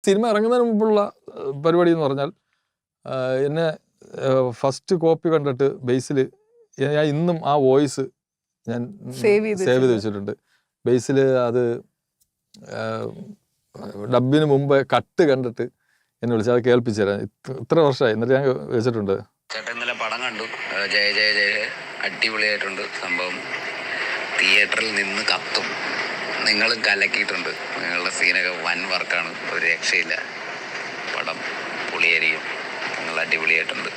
Cinema ഇറങ്ങുന്നതിന് മുമ്പുള്ള പരിപാടി എന്ന് പറഞ്ഞാൽ എന്നെ ഫസ്റ്റ് കോപ്പി കണ്ടിട്ട് ബേസിൽ ഞാൻ ഇന്നും ആ വോയിസ് ഞാൻ സേവ് ചെയ്ത് വെച്ചിട്ടുണ്ട്. ബേസിൽ അത് ഡബിന് മുമ്പ് കട്ട് കണ്ടിട്ട് എന്നെ വിളിച്ച് അത് കേൾപ്പിച്ചു തരാൻ ഇത്ര വർഷമായി. എന്നിട്ട് ഞാൻ വെച്ചിട്ടുണ്ട്. ചേട്ടൻ ഇന്നലെ പടം കണ്ടു, ജയ ജയ ജയ, അടിപൊളിയായിട്ടുണ്ട് സംഭവം. തിയേറ്ററിൽ നിന്ന് കത്തും. നിങ്ങളും കലക്കിയിട്ടുണ്ട്. നിങ്ങളുടെ സീനൊക്കെ വൻ വർക്കാണ്, ഒരു രക്ഷയില്ല. പടം പൊളിയായിരിക്കും. നിങ്ങൾ അടിപൊളിയായിട്ടുണ്ട്.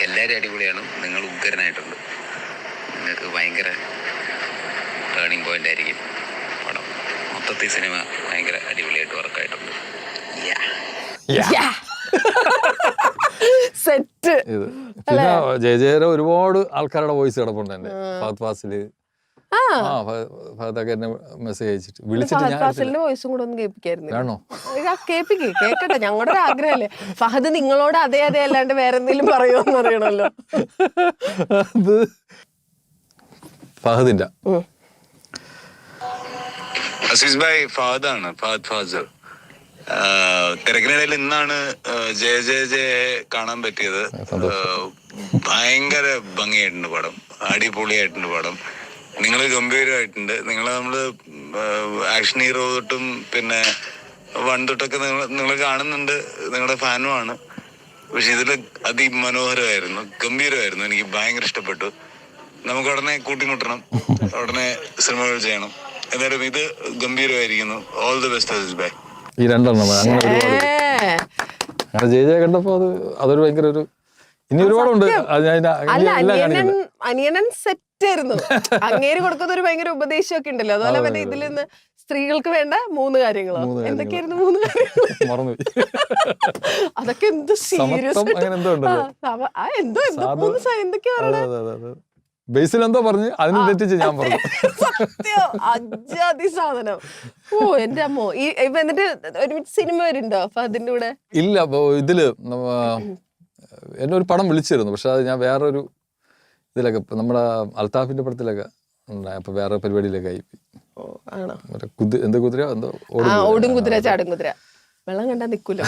എല്ലാവരും അടിപൊളിയാണ്. നിങ്ങൾ ഉഗ്രനായിട്ടുണ്ട്. നിങ്ങൾക്ക് ഭയങ്കര ടേണിംഗ് പോയിന്റ് ആയിരിക്കും പടം. മൊത്തത്തിൽ സിനിമ ഭയങ്കര അടിപൊളിയായിട്ട് വർക്കായിട്ടുണ്ട്. സെറ്റ്. പിന്നെ ജയ ജയര ഒരുപാട് ആൾക്കാരുടെ വോയിസ് കിടപ്പുണ്ട്. എന്റെ ഫഹദ് ഫാസില് ഫഹദൊക്കെ എന്നെ മെസ്സേജ് അയച്ചിട്ട് വിളിച്ചിട്ട് ഫാസിലിന്റെ വോയിസും കൂടെ ഒന്ന് കേൾപ്പിക്കായിരുന്നു. കേക്കട്ടെ, ഞങ്ങളുടെ ഒരു ആഗ്രഹമല്ലേ. ഫഹദ് നിങ്ങളോട് അതെ അതെ അല്ലാണ്ട് വേറെ എന്തെങ്കിലും പറയുമോന്ന് അറിയണല്ലോ. അത് ഫഹദിന്റെ അസീസ് ഭായ് ഫഹദാണ്, ഫഹദ് ഫാസിൽ. തിരക്കിനിടയിൽ ഇന്നാണ് ജയ ജയ ജയ കാണാൻ പറ്റിയത്. ഭയങ്കര ഭംഗിയായിട്ടുണ്ട് പടം, അടിപൊളിയായിട്ടുണ്ട് പടം. നിങ്ങൾ ഗംഭീരമായിട്ടുണ്ട്. നിങ്ങളെ നമ്മള് ആക്ഷൻ ഹീറോ തൊട്ടും പിന്നെ വൺ തൊട്ടൊക്കെ നിങ്ങൾ കാണുന്നുണ്ട്, നിങ്ങളുടെ ഫാനുമാണ്. പക്ഷെ ഇതില് അതിമനോഹരമായിരുന്നു, ഗംഭീരമായിരുന്നു. എനിക്ക് ഭയങ്കര ഇഷ്ടപ്പെട്ടു. നമുക്ക് ഉടനെ കൂട്ടിമുട്ടണം, ഉടനെ സിനിമകൾ ചെയ്യണം. എന്തായാലും ഇത് ഗംഭീരമായിരിക്കുന്നു. All the best Azeez bhai. ഈ രണ്ടെണ്ണം അങ്ങനെ ഒരുപാട് ജയ ജയ കണ്ടപ്പോ അതൊരു ഭയങ്കര ഒരു ഇനി ഒരുപാടുണ്ട്. അനിയനൻ സെറ്റ് ആയിരുന്നു. അങ്ങേര് കൊടുക്കുന്ന ഒരു ഭയങ്കര ഉപദേശമൊക്കെ ഉണ്ടല്ലോ. അതുപോലെ തന്നെ ഇതിൽ നിന്ന് സ്ത്രീകൾക്ക് വേണ്ട 3 കാര്യങ്ങളോ എന്തൊക്കെയായിരുന്നു 3 കാര്യങ്ങൾ മറന്നു. അതൊക്കെ എന്ത് സീരിയസ് എന്തൊക്കെയാ ബേസിൽ എന്തോ പറഞ്ഞു, അതിന് തെറ്റിച്ച് ഞാൻ പറഞ്ഞു. സത്യം, അജാതി സാധനം. ഓ എന്റെ അമ്മോ. എന്നിട്ട് ഒരുമിച്ച് സിനിമ വരുന്നുണ്ടോ ഫഹദിന്റെ കൂടെ? ഇല്ല, ഇതില് എന്നെ ഒരു പടം വിളിച്ചിരുന്നു. പക്ഷെ അത് ഞാൻ വേറൊരു ഇതിലൊക്കെ നമ്മുടെ അൽത്താഫിന്റെ പടത്തിലൊക്കെ ഉണ്ടായി. അപ്പൊ വേറെ പരിപാടിയിലൊക്കെ ആയി. എന്ത് കുതിര എന്തോ ഓടും കുതിര ചാടും കുതിര, വെള്ളം കണ്ടാ നിക്കൂല.